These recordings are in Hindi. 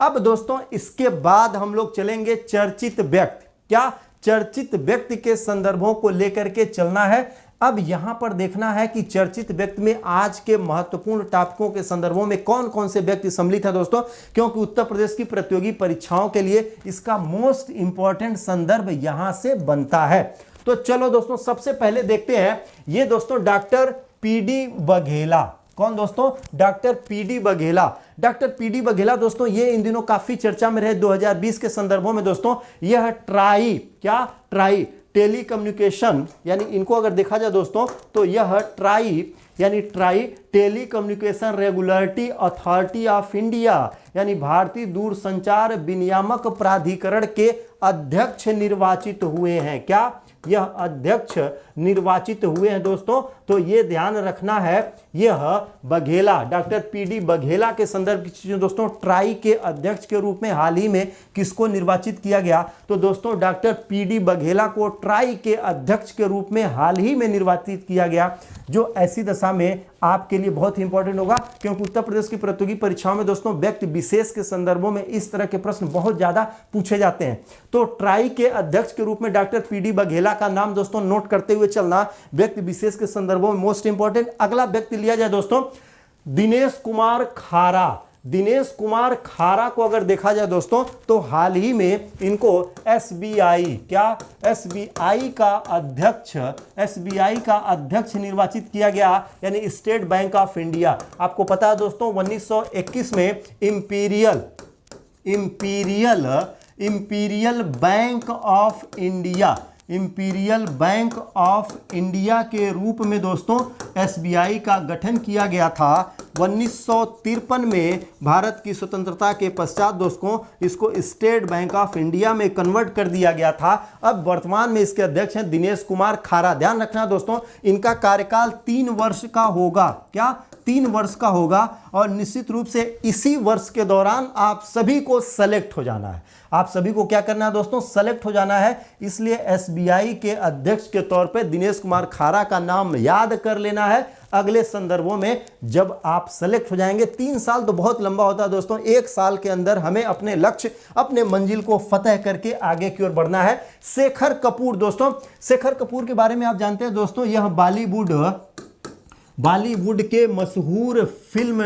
अब दोस्तों इसके बाद हम लोग चलेंगे चर्चित व्यक्ति। क्या चर्चित व्यक्ति के संदर्भों को लेकर के चलना है। अब यहां पर देखना है कि चर्चित व्यक्ति में आज के महत्वपूर्ण टॉपिकों के संदर्भों में कौन कौन से व्यक्ति सम्मिलित है दोस्तों, क्योंकि उत्तर प्रदेश की प्रतियोगी परीक्षाओं के लिए इसका मोस्ट इंपॉर्टेंट संदर्भ यहां से बनता है। तो चलो दोस्तों सबसे पहले देखते हैं, ये दोस्तों डॉक्टर पीडी बघेला। कौन दोस्तों? Doctor PD Baghela. Doctor PD Baghela दोस्तों ये इन दिनों काफी चर्चा में रहे 2020 के संदर्भों में दोस्तों। यह ट्राई टेली कम्युनिकेशन, यानी इनको अगर देखा जाए दोस्तों तो यह TRAI telecommunication regulatory authority of India यानी भारतीय दूरसंचार विनियामक प्राधिकरण के अध्यक्ष निर्वाचित हुए हैं। क्या यह अध्यक्ष निर्वाचित हुए हैं दोस्तों? तो ये ध्यान रखना है, यह बघेला डॉक्टर पीडी बघेला के संदर्भ की चीजें दोस्तों। ट्राई के अध्यक्ष के रूप में हाल ही में किसको निर्वाचित किया गया? तो दोस्तों डॉक्टर पीडी बघेला को ट्राई के अध्यक्ष के रूप में हाल ही में निर्वाचित किया गया, जो ऐसी दशा में आपके लिए बहुत ही इंपॉर्टेंट होगा, क्योंकि उत्तर प्रदेश की प्रतियोगी परीक्षाओं में दोस्तों व्यक्ति विशेष के संदर्भों में इस तरह के प्रश्न बहुत ज्यादा पूछे जाते हैं। तो ट्राई के अध्यक्ष के रूप में डॉक्टर पीडी बघेला का नाम दोस्तों नोट करते हुए चलना, व्यक्ति विशेष के संदर्भों में मोस्ट इंपॉर्टेंट। अगला व्यक्ति लिया जाए दोस्तों दिनेश कुमार खारा। दिनेश कुमार खारा को अगर देखा जाए दोस्तों तो हाल ही में इनको एसबीआई का अध्यक्ष निर्वाचित किया गया, यानी स्टेट बैंक ऑफ इंडिया। आपको पता है दोस्तों 1921 में इंपीरियल बैंक ऑफ इंडिया के रूप में दोस्तों एसबीआई का गठन किया गया था। 1953 में भारत की स्वतंत्रता के पश्चात दोस्तों इसको स्टेट बैंक ऑफ इंडिया में कन्वर्ट कर दिया गया था। अब वर्तमान में इसके अध्यक्ष हैं दिनेश कुमार खारा। ध्यान रखना दोस्तों इनका कार्यकाल 3 वर्ष का होगा। क्या? 3 वर्ष का होगा, और निश्चित रूप से इसी वर्ष के दौरान आप सभी को सेलेक्ट हो जाना है। आप सभी को क्या करना है दोस्तों? सेलेक्ट हो जाना है। इसलिए एसबीआई के अध्यक्ष के तौर पे दिनेश कुमार खारा का नाम याद कर लेना है। अगले संदर्भों में जब आप सेलेक्ट हो जाएंगे, 3 साल तो बहुत लंबा होता है दोस्तों, 1 साल के अंदर हमें अपने लक्ष्य, अपने मंजिल को फतह करके आगे की ओर बढ़ना है। शेखर कपूर दोस्तों, शेखर कपूर के बारे में आप जानते हैं दोस्तों, यह बॉलीवुड के मशहूर फिल्म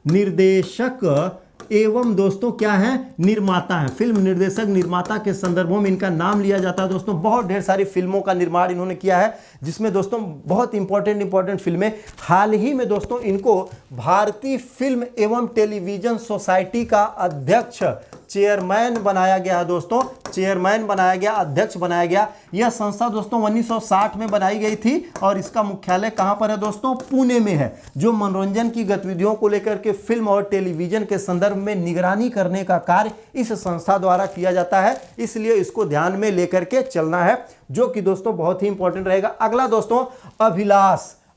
निर्देशक एवं दोस्तों क्या है? निर्माता है। फिल्म निर्देशक निर्माता के संदर्भों में इनका नाम लिया जाता है दोस्तों। बहुत ढेर सारी फिल्मों का निर्माण इन्होंने किया है, जिसमें दोस्तों बहुत इंपॉर्टेंट फिल्में। हाल ही में दोस्तों इनको भारतीय फिल्म एवं टेलीविजन सोसाइटी का अध्यक्ष चेयरमैन बनाया गया दोस्तों, अध्यक्ष बनाया गया। यह संस्था दोस्तों 1960 में बनाई गई थी, और इसका मुख्यालय कहां पर है दोस्तों? पुणे में है। जो मनोरंजन की गतिविधियों को लेकर के फिल्म और टेलीविजन के संदर्भ में निगरानी करने का कार्य इस संस्था द्वारा किया जाता है, इसलिए इसको ध्यान में लेकर के चलना है, जो कि दोस्तों बहुत ही इंपॉर्टेंट रहेगा। अगला दोस्तों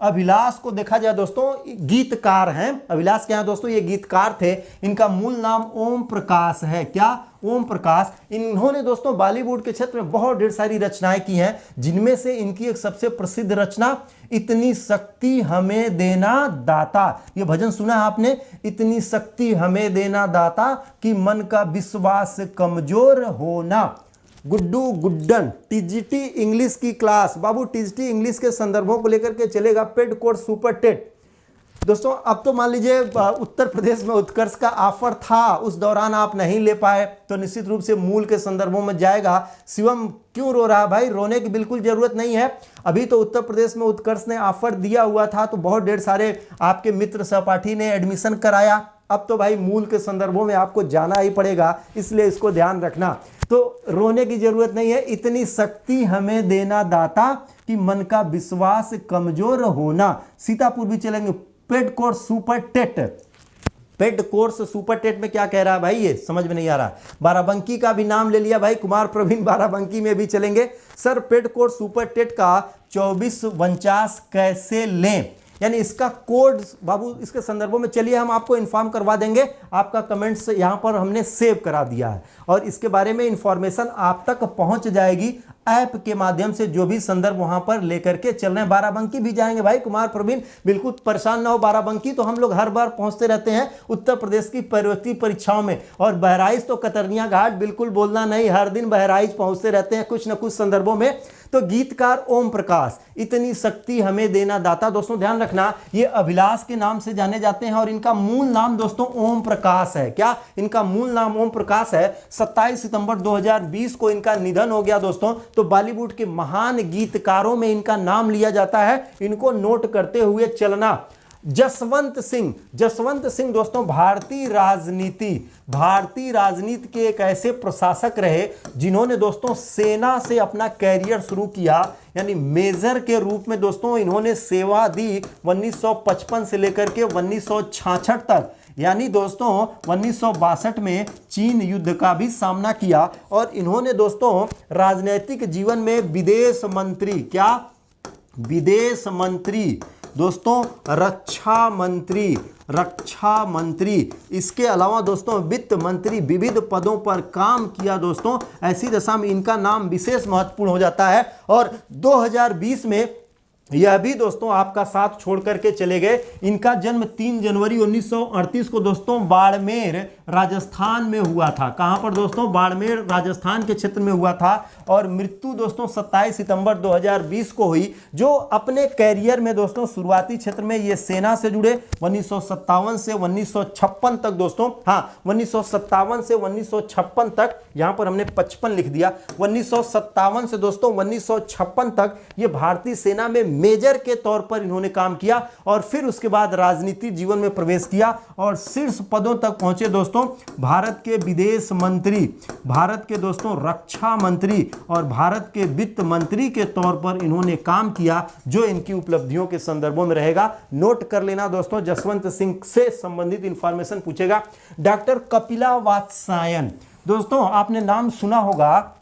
अभिलाष को देखा जाए दोस्तों गीतकार हैं। अभिलाष क्या है दोस्तों? ये गीतकार थे। इनका मूल नाम ओम प्रकाश है। क्या? ओम प्रकाश। इन्होंने दोस्तों बॉलीवुड के क्षेत्र में बहुत ढेर सारी रचनाएं की हैं, जिनमें से इनकी एक सबसे प्रसिद्ध रचना इतनी शक्ति हमें देना दाता। ये भजन सुना है आपने? इतनी शक्ति हमें देना दाता कि मन का विश्वास कमजोर होना। गुड्डू गुड्डन टीजीटी इंग्लिश की क्लास। बाबू टीजीटी इंग्लिश के संदर्भों को लेकर के चलेगा पेड कोर्स सुपर टेट। दोस्तों अब तो मान लीजिए उत्तर प्रदेश में उत्कर्ष का ऑफर था, उस दौरान आप नहीं ले पाए, तो निश्चित रूप से मूल के संदर्भों में जाएगा। शिवम क्यों रो रहा है भाई? रोने की बिल्कुल जरूरत नहीं है। अभी तो उत्तर प्रदेश में उत्कर्ष ने ऑफर दिया हुआ था, तो बहुत ढेर सारे आपके मित्र सहपाठी ने एडमिशन कराया। अब तो भाई मूल के संदर्भों में आपको जाना ही पड़ेगा, इसलिए इसको ध्यान रखना। तो रोने की जरूरत नहीं है। इतनी शक्ति हमें देना दाता कि मन का विश्वास कमजोर होना। सीतापुर भी चलेंगे। पेड कोर्स सुपर टेट में क्या कह रहा है भाई? ये समझ में नहीं आ रहा। बाराबंकी का भी नाम ले लिया भाई, कुमार प्रवीण बाराबंकी में भी चलेंगे। Sir paid course super TET का 2449 कैसे लें, यानी इसका कोड बाबू इसके संदर्भों में चलिए हम आपको इन्फॉर्म करवा देंगे। आपका कमेंट्स यहाँ पर हमने सेव करा दिया है और इसके बारे में इंफॉर्मेशन आप तक पहुंच जाएगी ऐप के माध्यम से। जो भी संदर्भ वहां पर लेकर के चल रहे हैं, बाराबंकी भी जाएंगे भाई कुमार प्रवीण, बिल्कुल परेशान ना हो। बाराबंकी तो हम लोग हर बार पहुंचते रहते हैं उत्तर प्रदेश की प्रवेशिका परीक्षाओं में, और बहराइच तो कतरनिया घाट बिल्कुल बोलना नहीं, हर दिन बहराइच पहुंचते रहते हैं कुछ न कुछ संदर्भों में। तो गीतकार ओम प्रकाश, इतनी शक्ति हमें देना दाता, दोस्तों ध्यान रखना ये अभिलाष के नाम से जाने जाते हैं और इनका मूल नाम दोस्तों ओम प्रकाश है। क्या इनका मूल नाम ओम प्रकाश है। 27 सितंबर 2020 को इनका निधन हो गया दोस्तों। तो बॉलीवुड के महान गीतकारों में इनका नाम लिया जाता है, इनको नोट करते हुए चलना। जसवंत सिंह दोस्तों भारतीय राजनीति के एक ऐसे प्रशासक रहे जिन्होंने दोस्तों सेना से अपना कैरियर शुरू किया, यानी मेजर के रूप में दोस्तों इन्होंने सेवा दी 1955 से लेकर के 1966 तक, यानी दोस्तों 1962 में चीन युद्ध का भी सामना किया। और इन्होंने दोस्तों राजनीतिक जीवन में विदेश मंत्री दोस्तों, रक्षा मंत्री, इसके अलावा दोस्तों वित्त मंत्री, विविध पदों पर काम किया दोस्तों। ऐसी दशा में इनका नाम विशेष महत्वपूर्ण हो जाता है। और 2020 में यह भी दोस्तों आपका साथ छोड़ करके चले गए। इनका जन्म 3 जनवरी 1938 को दोस्तों बाड़मेर राजस्थान में हुआ था। कहां पर दोस्तों? बाड़मेर राजस्थान के क्षेत्र में हुआ था। और मृत्यु दोस्तों 27 सितंबर 2020 को हुई। जो अपने कैरियर में दोस्तों शुरुआती क्षेत्र में ये सेना से जुड़े 1957 से 1956 तक दोस्तों, 1957 से 1956 तक, यहां पर हमने 55 लिख दिया। 1957 से दोस्तों 1956 तक ये भारतीय सेना में मेजर के तौर पर इन्होंने काम किया और फिर उसके बाद राजनीति जीवन में प्रवेश किया और शीर्ष पदों तक पहुंचे दोस्तों। भारत के विदेश मंत्री, भारत के दोस्तों रक्षा मंत्री और भारत के वित्त मंत्री के तौर पर इन्होंने काम किया, जो इनकी उपलब्धियों के संदर्भों में रहेगा। नोट कर लेना दोस्तों, जसवंत सिंह से संबंधित इंफॉर्मेशन पूछेगा। डॉक्टर कपिला वात्स्यायन दोस्तों, आपने नाम सुना होगा,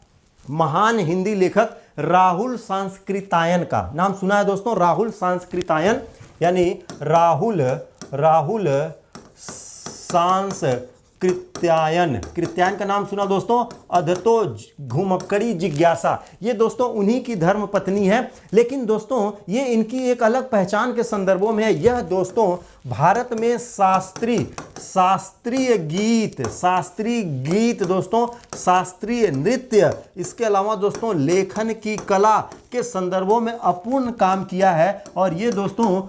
महान हिंदी लेखक राहुल सांस्कृतायन का नाम सुना है दोस्तों। राहुल सांस्कृतायन यानी राहुल कृत्यायन का नाम सुना दोस्तों। अधतो घुमक्कड़ी जिज्ञासा, ये दोस्तों उन्हीं की धर्म पत्नी है। लेकिन दोस्तों ये इनकी एक अलग पहचान के संदर्भों में है। यह दोस्तों भारत में शास्त्रीय गीत दोस्तों, शास्त्रीय नृत्य, इसके अलावा दोस्तों लेखन की कला के संदर्भों में अपूर्ण काम किया है। और ये दोस्तों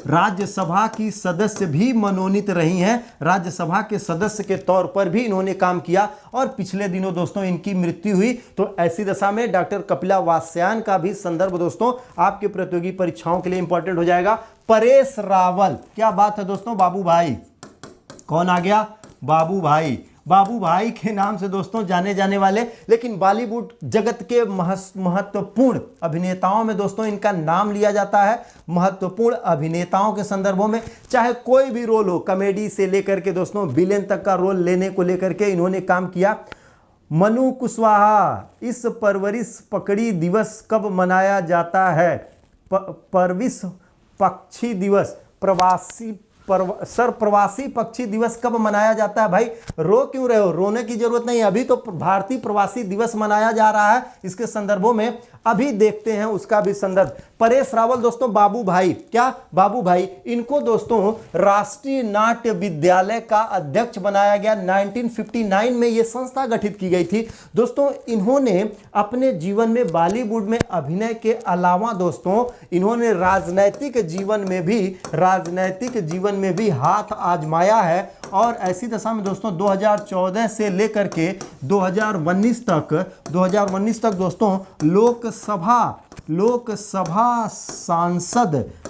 राज्यसभा की सदस्य भी मनोनीत रही हैं। राज्यसभा के सदस्य के तौर पर भी इन्होंने काम किया और पिछले दिनों दोस्तों इनकी मृत्यु हुई। तो ऐसी दशा में डॉक्टर कपिला वात्स्यायन का भी संदर्भ दोस्तों आपके प्रतियोगी परीक्षाओं के लिए इंपॉर्टेंट हो जाएगा। परेश रावल, क्या बात है दोस्तों, बाबू भाई, कौन आ गया? बाबू भाई के नाम से दोस्तों जाने जाने वाले, लेकिन बॉलीवुड जगत के महत्वपूर्ण अभिनेताओं में दोस्तों इनका नाम लिया जाता है। महत्वपूर्ण अभिनेताओं के संदर्भों में चाहे कोई भी रोल हो, कॉमेडी से लेकर के दोस्तों विलेन तक का रोल लेने को लेकर के इन्होंने काम किया। मनु कुशवाहा, इस परवरिश पकड़ी दिवस कब मनाया जाता है? परविश पक्षी दिवस, प्रवासी पक्षी दिवस कब मनाया जाता है? भाई रो क्यों रहे हो? रोने की जरूरत नहीं, अभी तो भारतीय प्रवासी दिवस मनाया जा रहा है। इसके संदर्भों में अभी देखते हैं उसका भी संदर्भ। परेश रावल दोस्तों बाबू भाई, क्या बाबू भाई, इनको दोस्तों राष्ट्रीय नाट्य विद्यालय का अध्यक्ष बनाया गया। 1959 में यह संस्था गठित की गई थी दोस्तों। इन्होंने अपने जीवन में बॉलीवुड में अभिनय के अलावा दोस्तों इन्होंने राजनैतिक जीवन में भी हाथ आजमाया है। और ऐसी दशा में दोस्तों 2014 से लेकर के 2019 तक दोस्तों लोकसभा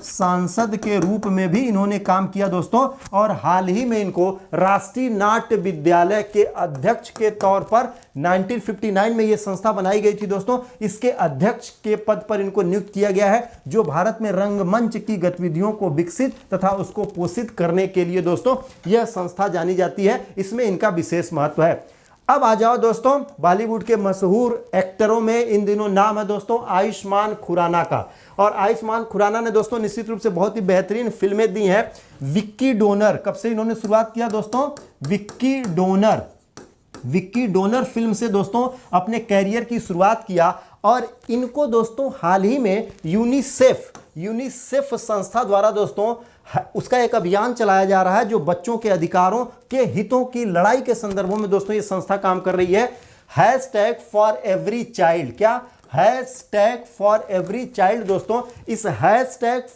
सांसद के रूप में भी इन्होंने काम किया दोस्तों। और हाल ही में इनको राष्ट्रीय नाट्य विद्यालय के अध्यक्ष के तौर पर 1959 में यह संस्था बनाई गई थी दोस्तों। इसके अध्यक्ष के पद पर इनको नियुक्त किया गया है, जो भारत में रंगमंच की गतिविधियों को विकसित तथा उसको पोषित करने के लिए दोस्तों यह संस्था जानी जाती है। इसमें इनका विशेष महत्व है। अब आ जाओ दोस्तों बॉलीवुड के मशहूर एक्टरों में इन दिनों नाम है दोस्तों आयुष्मान खुराना का। और आयुष्मान खुराना ने दोस्तों निश्चित रूप से बहुत ही बेहतरीन फिल्में दी हैं। विक्की डोनर, कब से इन्होंने शुरुआत किया दोस्तों? विक्की डोनर फिल्म से दोस्तों अपने कैरियर की शुरुआत किया। और इनको दोस्तों हाल ही में यूनिसेफ संस्था द्वारा दोस्तों उसका एक अभियान चलाया जा रहा है जो बच्चों के अधिकारों के हितों की लड़ाई के संदर्भों में दोस्तों ये संस्था काम कर रही है। #ForEveryChild, क्या? #ForEveryChild दोस्तों, इस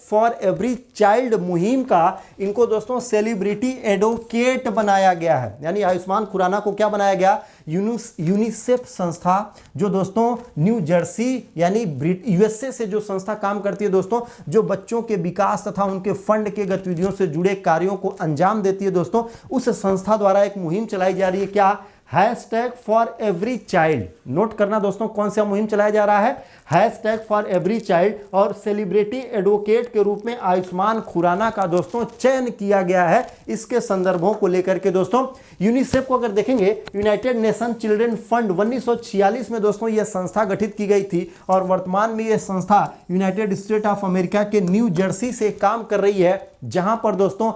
#ForEveryChild मुहिम का इनको दोस्तों सेलिब्रिटी एडवोकेट बनाया गया है। यानी आयुष्मान खुराना को क्या बनाया गया? यूनिसेफ संस्था जो दोस्तों न्यू जर्सी यानी USA से जो संस्था काम करती है दोस्तों, जो बच्चों के विकास तथा उनके फंड के गतिविधियों से जुड़े कार्यों को अंजाम देती है दोस्तों, उस संस्था द्वारा एक मुहिम चलाई जा रही है। क्या? #ForEveryChild। नोट करना दोस्तों कौन सा मुहिम चलाया जा रहा है? #ForEveryChild। और सेलिब्रिटी एडवोकेट के रूप में आयुष्मान खुराना का दोस्तों चयन किया गया है। इसके संदर्भों को लेकर के दोस्तों यूनिसेफ को अगर देखेंगे, यूनाइटेड नेशन चिल्ड्रन फंड 1946 में दोस्तों यह संस्था गठित की गई थी और वर्तमान में यह संस्था यूनाइटेड स्टेट ऑफ अमेरिका के न्यू जर्सी से काम कर रही है, जहां पर दोस्तों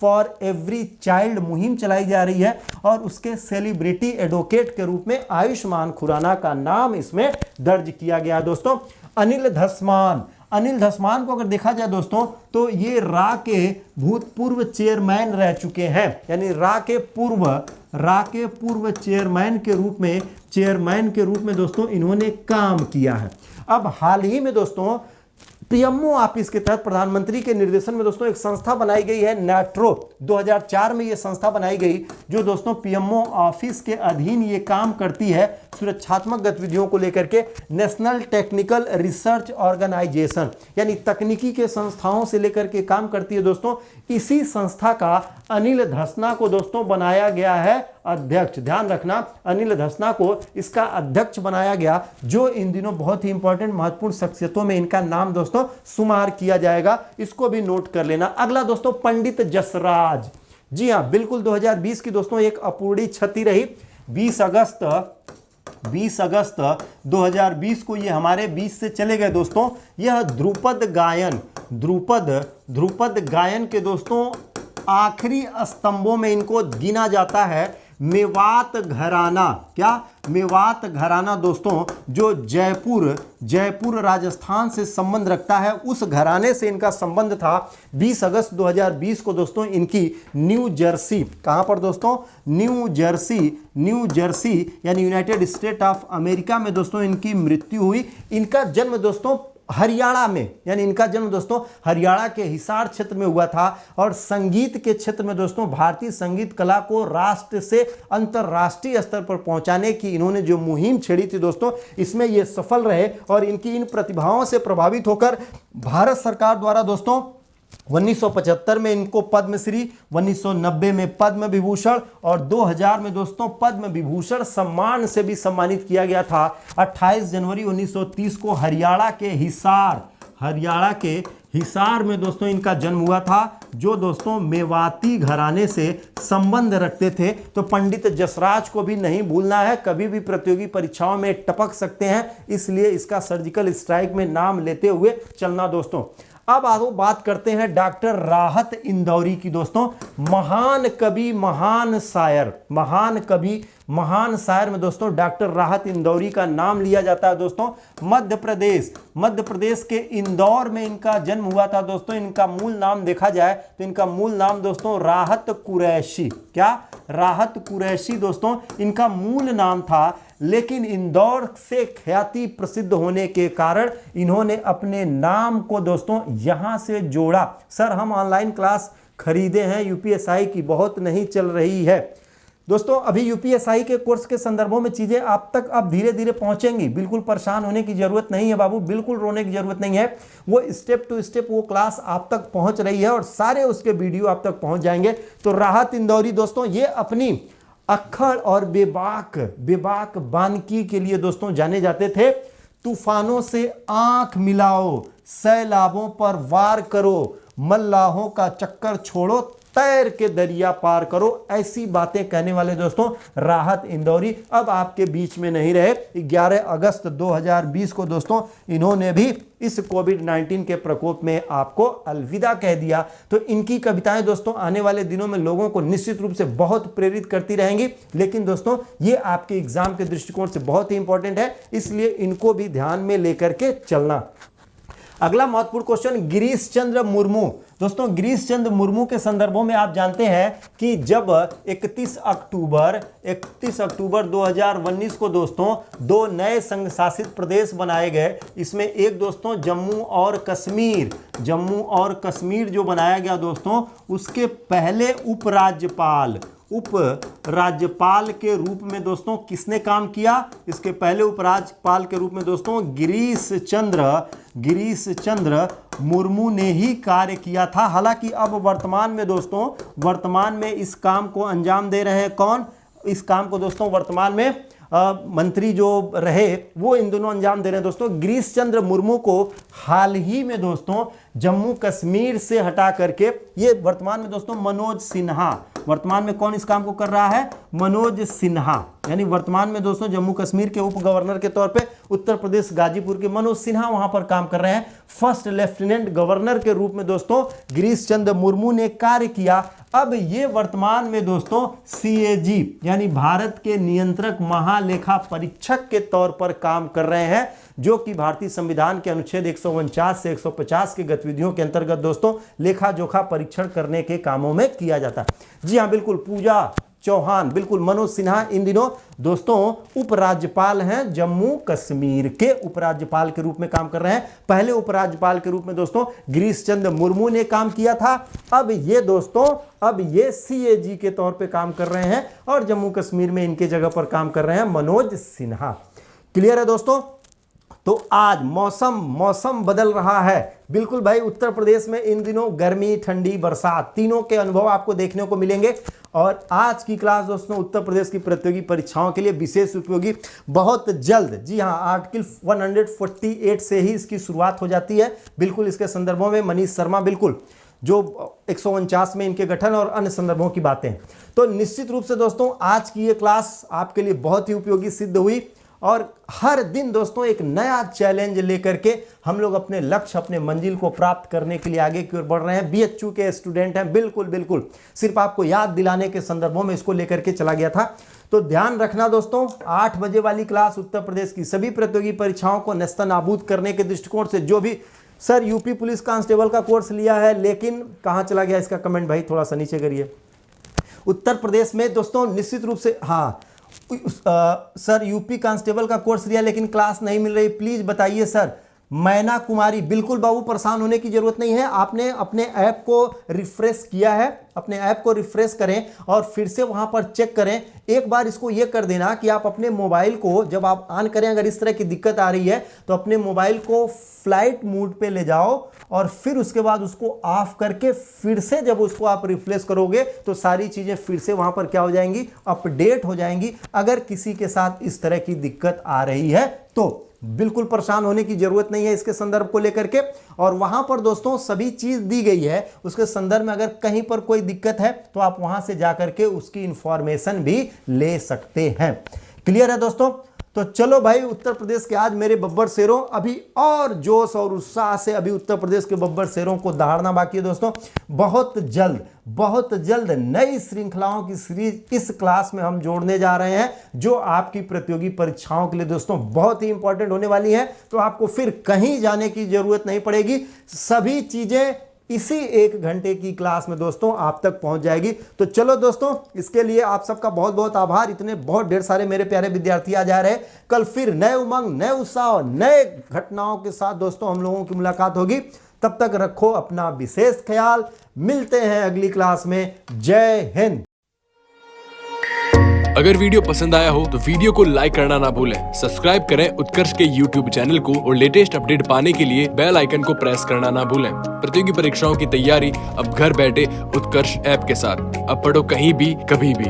#ForEveryChild मुहिम चलाई जा रही है और उसके सेलिब्रिटी एडवोकेट के रूप में आयुष्मान खुराना का नाम इसमें दर्ज किया गया दोस्तों। अनिल धसमान को अगर देखा जाए दोस्तों तो ये रा के भूतपूर्व चेयरमैन रह चुके हैं। यानी रा के पूर्व चेयरमैन के रूप में दोस्तों इन्होंने काम किया है। अब हाल ही में दोस्तों पीएमओ ऑफिस के तहत प्रधानमंत्री के निर्देशन में दोस्तों एक संस्था बनाई गई है, नेट्रो। 2004 में यह संस्था बनाई गई जो दोस्तों पीएमओ ऑफिस के अधीन ये काम करती है सुरक्षात्मक गतिविधियों को लेकर के। नेशनल टेक्निकल रिसर्च ऑर्गेनाइजेशन यानी तकनीकी के संस्थाओं से लेकर के काम करती है दोस्तों। इसी संस्था का अनिल धसना को दोस्तों बनाया गया है अध्यक्ष। ध्यान रखना, अनिल धसना को इसका अध्यक्ष बनाया गया, जो इन दिनों बहुत ही इंपॉर्टेंट महत्वपूर्ण शख्सियतों में इनका नाम दोस्तों शुमार किया जाएगा। इसको भी नोट कर लेना। अगला दोस्तों पंडित जसराज। जी हां, बिल्कुल 2020 की दोस्तों एक अपूर्णी क्षति रही। 20 अगस्त 2020 को ये हमारे बीच से चले गए दोस्तों। यह ध्रुपद गायन के दोस्तों आखिरी स्तंभों में इनको गिना जाता है। मेवात घराना, क्या? मेवात घराना दोस्तों जो जयपुर राजस्थान से संबंध रखता है, उस घराने से इनका संबंध था। 20 अगस्त 2020 को दोस्तों इनकी न्यू जर्सी, कहां पर दोस्तों? न्यू जर्सी यानी यूनाइटेड स्टेट ऑफ अमेरिका में दोस्तों इनकी मृत्यु हुई। इनका जन्म दोस्तों हरियाणा में, यानी इनका जन्म दोस्तों हरियाणा के हिसार क्षेत्र में हुआ था। और संगीत के क्षेत्र में दोस्तों भारतीय संगीत कला को राष्ट्र से अंतर्राष्ट्रीय स्तर पर पहुंचाने की इन्होंने जो मुहिम छेड़ी थी दोस्तों, इसमें ये सफल रहे। और इनकी इन प्रतिभाओं से प्रभावित होकर भारत सरकार द्वारा दोस्तों 1975 में इनको पद्मश्री, 1990 में पद्म विभूषण और 2000 में दोस्तों पद्म विभूषण सम्मान से भी सम्मानित किया गया था। 28 जनवरी 1930 को हरियाणा के हिसार में दोस्तों इनका जन्म हुआ था, जो दोस्तों मेवाती घराने से संबंध रखते थे। तो पंडित जसराज को भी नहीं भूलना है, कभी भी प्रतियोगी परीक्षाओं में टपक सकते हैं, इसलिए इसका सर्जिकल स्ट्राइक में नाम लेते हुए चलना दोस्तों। अब आओ बात करते हैं डॉक्टर राहत इंदौरी की दोस्तों। महान कवि, महान शायर में दोस्तों डॉक्टर राहत इंदौरी का नाम लिया जाता है दोस्तों। मध्य प्रदेश के इंदौर में इनका जन्म हुआ था दोस्तों। इनका मूल नाम देखा जाए तो इनका मूल नाम दोस्तों राहत कुरैशी, क्या? राहत कुरैशी दोस्तों इनका मूल नाम था, लेकिन इंदौर से ख्याति प्रसिद्ध होने के कारण इन्होंने अपने नाम को दोस्तों यहां से जोड़ा। सर हम ऑनलाइन क्लास खरीदे हैं, यूपीएसआई की बहुत नहीं चल रही है। दोस्तों अभी यूपीएसआई के कोर्स के संदर्भों में चीजें आप तक अब धीरे धीरे पहुंचेंगी। बिल्कुल परेशान होने की जरूरत नहीं है बाबू, बिल्कुल रोने की जरूरत नहीं है। वो स्टेप टू स्टेप वो क्लास आप तक पहुंच रही है और सारे उसके वीडियो आप तक पहुंच जाएंगे। तो राहत इंदौरी दोस्तों ये अपनी अक्खड़ और बेबाक बानगी के लिए दोस्तों जाने जाते थे। तूफानों से आंख मिलाओ, सैलाबों पर वार करो, मल्लाहों का चक्कर छोड़ो, तैर के दरिया पार करो, ऐसी बातें कहने वाले दोस्तों राहत इंदौरी अब आपके बीच में नहीं रहे। 11 अगस्त 2020 को दोस्तों इन्होंने भी इस कोविड-19 के प्रकोप में आपको अलविदा कह दिया। तो इनकी कविताएं दोस्तों आने वाले दिनों में लोगों को निश्चित रूप से बहुत प्रेरित करती रहेंगी। लेकिन दोस्तों ये आपके एग्जाम के दृष्टिकोण से बहुत ही इंपॉर्टेंट है, इसलिए इनको भी ध्यान में लेकर के चलना। अगला महत्वपूर्ण क्वेश्चन, गिरीश चंद्र मुर्मू। दोस्तों गिरीश चंद्र मुर्मू के संदर्भों में आप जानते हैं कि जब 31 अक्टूबर 2019 को दोस्तों 2 नए संघ शासित प्रदेश बनाए गए। इसमें एक दोस्तों जम्मू और कश्मीर जो बनाया गया दोस्तों, उसके पहले उपराज्यपाल के रूप में दोस्तों किसने काम किया? इसके पहले उपराज्यपाल के रूप में दोस्तों गिरीश चंद्र मुर्मू ने ही कार्य किया था। हालांकि अब वर्तमान में इस काम को अंजाम दे रहे हैं कौन? इस काम को दोस्तों वर्तमान में मंत्री जो रहे वो इन दोनों अंजाम दे रहे हैं दोस्तों। गिरीश चंद्र मुर्मू को हाल ही में दोस्तों जम्मू कश्मीर से हटा करके ये वर्तमान में दोस्तों मनोज सिन्हा, वर्तमान में कौन इस काम को कर रहा है? मनोज सिन्हा, यानी वर्तमान में दोस्तों जम्मू कश्मीर के उप गवर्नर के तौर पे उत्तर प्रदेश गाजीपुर के मनोज सिन्हा वहां पर काम कर रहे हैं। फर्स्ट लेफ्टिनेंट गवर्नर के रूप में दोस्तों गिरीश चंद्र मुर्मू ने कार्य किया। अब ये वर्तमान में दोस्तों CAG यानी भारत के नियंत्रक महालेखा परीक्षक के तौर पर काम कर रहे हैं, जो कि भारतीय संविधान के अनुच्छेद 149 से 150 के गतिविधियों के अंतर्गत दोस्तों लेखा जोखा परीक्षण करने के कामों में किया जाता है। जी हाँ बिल्कुल, पूजा चौहान, बिल्कुल मनोज सिन्हा इन दिनों दोस्तों उपराज्यपाल हैं, जम्मू कश्मीर के उपराज्यपाल के रूप में काम कर रहे हैं। पहले उपराज्यपाल के रूप में दोस्तों गिरीश चंद्र मुर्मू ने काम किया था। अब ये CAG के तौर पे काम कर रहे हैं और जम्मू कश्मीर में इनके जगह पर काम कर रहे हैं मनोज सिन्हा। क्लियर है दोस्तों? तो आज मौसम बदल रहा है। बिल्कुल भाई, उत्तर प्रदेश में इन दिनों गर्मी, ठंडी, बरसात तीनों के अनुभव आपको देखने को मिलेंगे। और आज की क्लास दोस्तों उत्तर प्रदेश की प्रतियोगी परीक्षाओं के लिए विशेष उपयोगी, बहुत जल्द, जी हाँ, आर्टिकल 148 से ही इसकी शुरुआत हो जाती है। बिल्कुल इसके संदर्भों में मनीष शर्मा, बिल्कुल जो 149 में इनके गठन और अन्य संदर्भों की बातें। तो निश्चित रूप से दोस्तों आज की ये क्लास आपके लिए बहुत ही उपयोगी सिद्ध हुई। और हर दिन दोस्तों एक नया चैलेंज लेकर के हम लोग अपने लक्ष्य, अपने मंजिल को प्राप्त करने के लिए आगे की ओर बढ़ रहे हैं। BHU के स्टूडेंट हैं, बिल्कुल सिर्फ आपको याद दिलाने के संदर्भों में इसको लेकर के चला गया था। तो ध्यान रखना दोस्तों, 8 बजे वाली क्लास उत्तर प्रदेश की सभी प्रतियोगी परीक्षाओं को नेस्तनाबूद करने के दृष्टिकोण से, जो भी सर यूपी पुलिस कांस्टेबल का कोर्स लिया है लेकिन कहाँ चला गया इसका कमेंट भाई थोड़ा सा नीचे करिए। उत्तर प्रदेश में दोस्तों निश्चित रूप से, हाँ सर यूपी कांस्टेबल का कोर्स लिया लेकिन क्लास नहीं मिल रही, प्लीज बताइए सर। मैना कुमारी, बिल्कुल बाबू परेशान होने की जरूरत नहीं है। आपने अपने ऐप को रिफ्रेश किया है, अपने ऐप को रिफ्रेश करें और फिर से वहां पर चेक करें। एक बार इसको ये कर देना कि आप अपने मोबाइल को जब आप ऑन करें, अगर इस तरह की दिक्कत आ रही है तो अपने मोबाइल को फ्लाइट मोड पे ले जाओ और फिर उसके बाद उसको ऑफ करके फिर से जब उसको आप रिफ्रेश करोगे तो सारी चीजें फिर से वहां पर क्या हो जाएंगी, अपडेट हो जाएंगी। अगर किसी के साथ इस तरह की दिक्कत आ रही है तो बिल्कुल परेशान होने की जरूरत नहीं है इसके संदर्भ को लेकर के। और वहां पर दोस्तों सभी चीज दी गई है, उसके संदर्भ में अगर कहीं पर कोई दिक्कत है तो आप वहां से जाकर के उसकी इंफॉर्मेशन भी ले सकते हैं। क्लियर है दोस्तों? तो चलो भाई, उत्तर प्रदेश के आज मेरे बब्बर शेरों, अभी और जोश और उत्साह से अभी उत्तर प्रदेश के बब्बर शेरों को दहाड़ना बाकी है दोस्तों। बहुत जल्द नई श्रृंखलाओं की सीरीज इस क्लास में हम जोड़ने जा रहे हैं, जो आपकी प्रतियोगी परीक्षाओं के लिए दोस्तों बहुत ही इंपॉर्टेंट होने वाली है। तो आपको फिर कहीं जाने की जरूरत नहीं पड़ेगी, सभी चीजें इसी 1 घंटे की क्लास में दोस्तों आप तक पहुंच जाएगी। तो चलो दोस्तों, इसके लिए आप सबका बहुत बहुत आभार। इतने बहुत ढेर सारे मेरे प्यारे विद्यार्थी आ जा रहे हैं। कल फिर नए उमंग, नए उत्साह और नए घटनाओं के साथ दोस्तों हम लोगों की मुलाकात होगी। तब तक रखो अपना विशेष ख्याल। मिलते हैं अगली क्लास में। जय हिंद। अगर वीडियो पसंद आया हो तो वीडियो को लाइक करना ना भूलें। सब्सक्राइब करें उत्कर्ष के YouTube चैनल को और लेटेस्ट अपडेट पाने के लिए बेल आइकन को प्रेस करना ना भूलें। प्रतियोगी परीक्षाओं की तैयारी अब घर बैठे उत्कर्ष ऐप के साथ। अब पढ़ो कहीं भी, कभी भी।